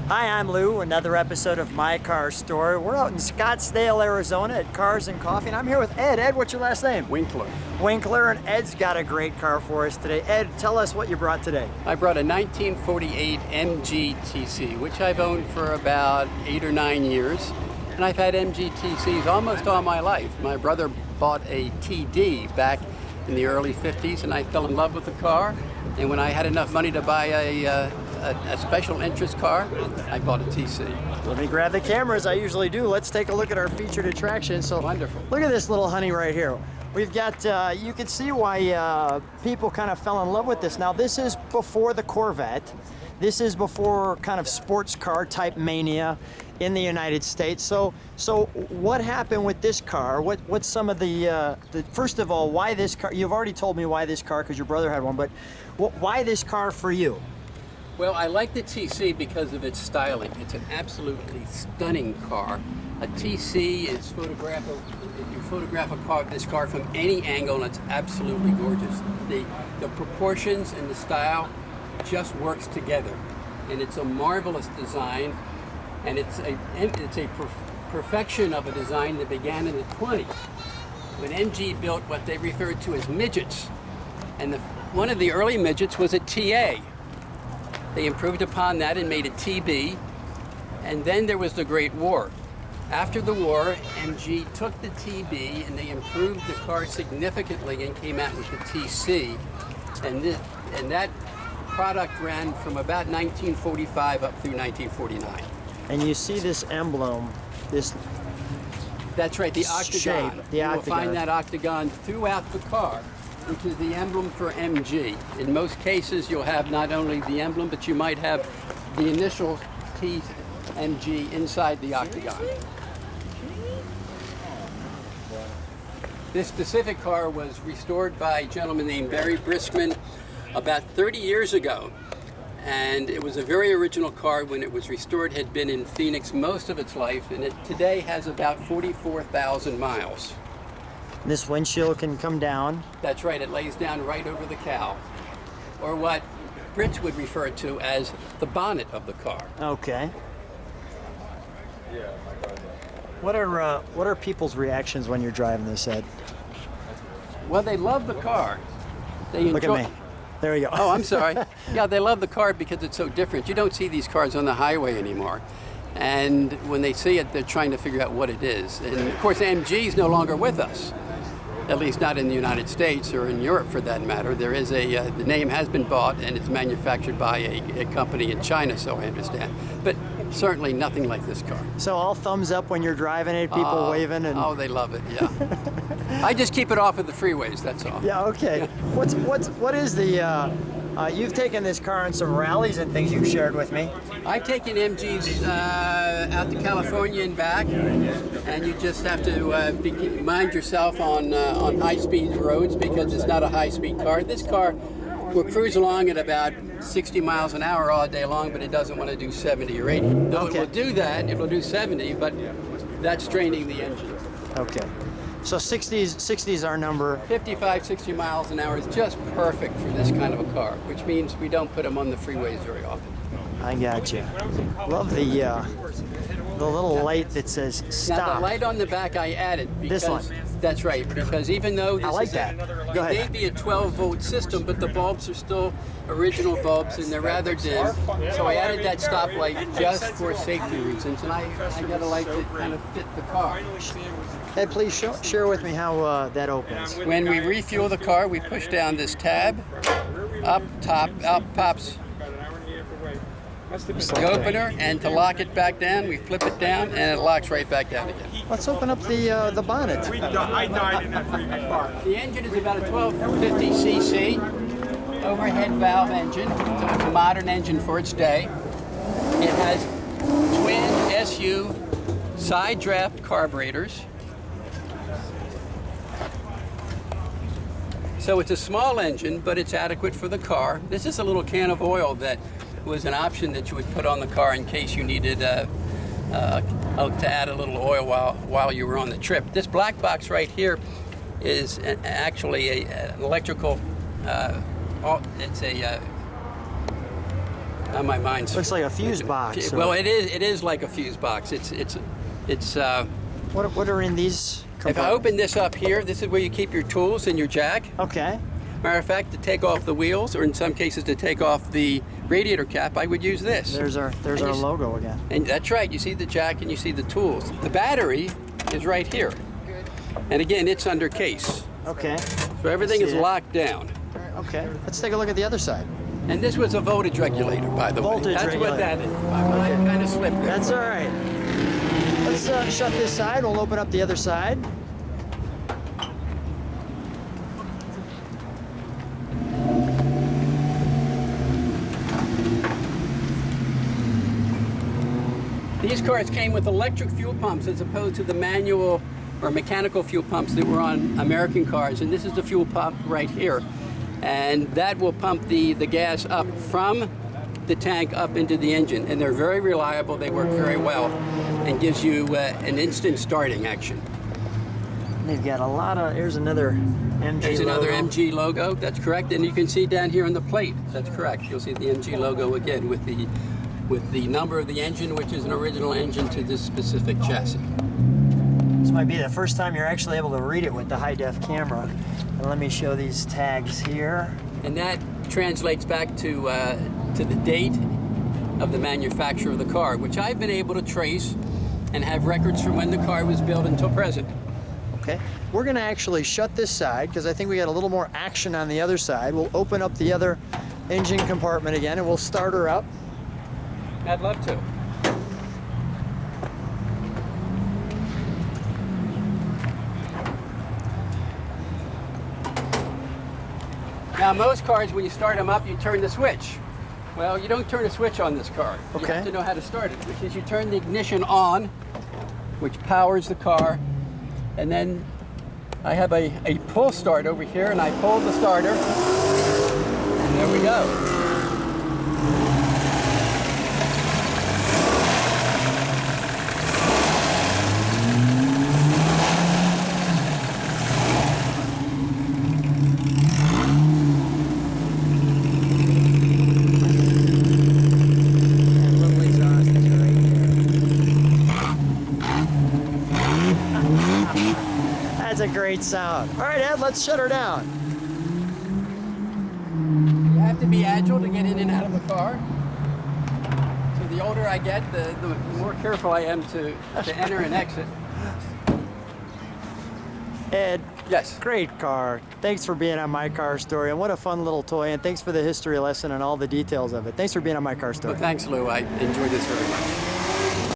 Hi, I'm Lou, another episode of My Car Store. We're out in Scottsdale, Arizona at Cars and Coffee, and I'm here with Ed. Ed, what's your last name? Winkler. Winkler, and Ed's got a great car for us today. Ed, tell us what you brought today. I brought a 1948 MG TC, which I've owned for about 8 or 9 years. And I've had MG TCs almost all my life. My brother bought a TD back in the early 50s, and I fell in love with the car. And when I had enough money to buy a special interest car, I bought a TC. Let me grab the camera as I usually do. Let's take a look at our featured attraction. So Wonderful. Look at this little honey right here. We've got, you can see why people kind of fell in love with this. Now this is before the Corvette. This is before kind of sports car type mania in the United States. So what happened with this car? What's some of the first of all, why this car? You've already told me why this car because your brother had one, but why this car for you? Well, I like the TC because of its styling. It's an absolutely stunning car. A TC is photographable. If you photograph this car from any angle, it's absolutely gorgeous. The proportions and the style just works together, and it's a marvelous design, and it's a perfection of a design that began in the 20s when MG built what they referred to as midgets, and one of the early midgets was a TA. They improved upon that and made a TB, and then there was the Great War. After the war, MG took the TB and they improved the car significantly and came out with the TC, and that product ran from about 1945 up through 1949. And you see this emblem, That's right, the octagon. Shape, You will find that octagon throughout the car, which is the emblem for MG. In most cases, you'll have not only the emblem, but you might have the initial TMG inside the octagon. This specific car was restored by a gentleman named Barry Briskman about 30 years ago. And it was a very original car when it was restored. It had been in Phoenix most of its life, and it today has about 44,000 miles. This windshield can come down. That's right, it lays down right over the cowl, or what Brits would refer to as the bonnet of the car. Okay. What are people's reactions when you're driving this, Ed? Well, they love the car. They Look at me. There we go. Oh, I'm sorry. Yeah, they love the car because it's so different. You don't see these cars on the highway anymore. And when they see it, they're trying to figure out what it is. And of course, MG is no longer with us, at least not in the United States or in Europe for that matter. There is the name has been bought and it's manufactured by a company in China, so I understand. But certainly nothing like this car. So all thumbs up when you're driving it, people waving and... Oh, they love it, yeah. I just keep it off of the freeways, that's all. Yeah, okay. What is the... you've taken this car on some rallies and things you've shared with me. I've taken MGs out to California and back, and you just have to mind yourself on high-speed roads because it's not a high-speed car. This car will cruise along at about 60 miles an hour all day long, but it doesn't want to do 70 or 80. Though Okay. it will do that, it will do 70, but that's straining the engine. Okay. So 60's our number. 55, 60 miles an hour is just perfect for this kind of a car, which means we don't put them on the freeways very often. I got you. Love the little light that says stop. Now the light on the back I added because This one. That's right, because even though this I like is that. it Go may ahead. be a 12-volt system, but the bulbs are still original bulbs and they're rather dim. So I added that stop light just for safety reasons, and I got a light that kind of fit the car. Ed, please share with me how that opens. When we refuel the car, we push down this tab, up pops the opener, and to lock it back down, we flip it down, and it locks right back down again. Let's open up the bonnet. I died in that previous car. The engine is about a 1250 cc overhead valve engine, so it's a modern engine for its day. It has twin SU side draft carburetors. So it's a small engine, but it's adequate for the car. This is a little can of oil that was an option that you would put on the car in case you needed to add a little oil while you were on the trip. This black box right here is actually an electrical, it's a My mind's. Looks like a fuse box. Well, it is like a fuse box. It's. What are in these If I compartments? open this up here, this is where you keep your tools and your jack. Okay. Matter of fact, to take off the wheels, or in some cases to take off the radiator cap, I would use this. There's our logo again. And that's right, you see the jack and you see the tools. The battery is right here. And again, it's under case. Okay. So everything See is it. locked down. Okay. Let's take a look at the other side. And this was a voltage regulator, by the way. Voltage That's regulator. what that is. My mind kind of slipped there. That's all right. Let's shut this side. We'll open up the other side. These cars came with electric fuel pumps as opposed to the manual or mechanical fuel pumps that were on American cars. And this is the fuel pump right here. And that will pump the gas up from the tank up into the engine. And they're very reliable. They work very well and gives you an instant starting action. They've got a lot of, here's another MG There's another logo. MG logo, that's correct. And you can see down here on the plate, that's correct. You'll see the MG logo again with the number of the engine, which is an original engine to this specific chassis. This might be the first time you're actually able to read it with the high-def camera. And let me show these tags here. And that translates back to the date of the manufacture of the car, which I've been able to trace and have records from when the car was built until present. Okay, we're gonna actually shut this side because I think we got a little more action on the other side. We'll open up the other engine compartment again and we'll start her up. I'd love to. Now, most cars, when you start them up, you turn the switch. Well, you don't turn a switch on this car. You Okay. have to know how to start it, which is you turn the ignition on, which powers the car, and then I have a pull start over here, and I pull the starter, and there we go. That little exhaust is right there. That's a great sound. All right, Ed, let's shut her down. You have to be agile to get in and out of the car. So the older I get, the more careful I am to enter and exit. Ed, Yes. great car. Thanks for being on My Car Story, and what a fun little toy, and thanks for the history lesson and all the details of it. Thanks for being on My Car Story. Well, thanks, Lou. I enjoyed this very much.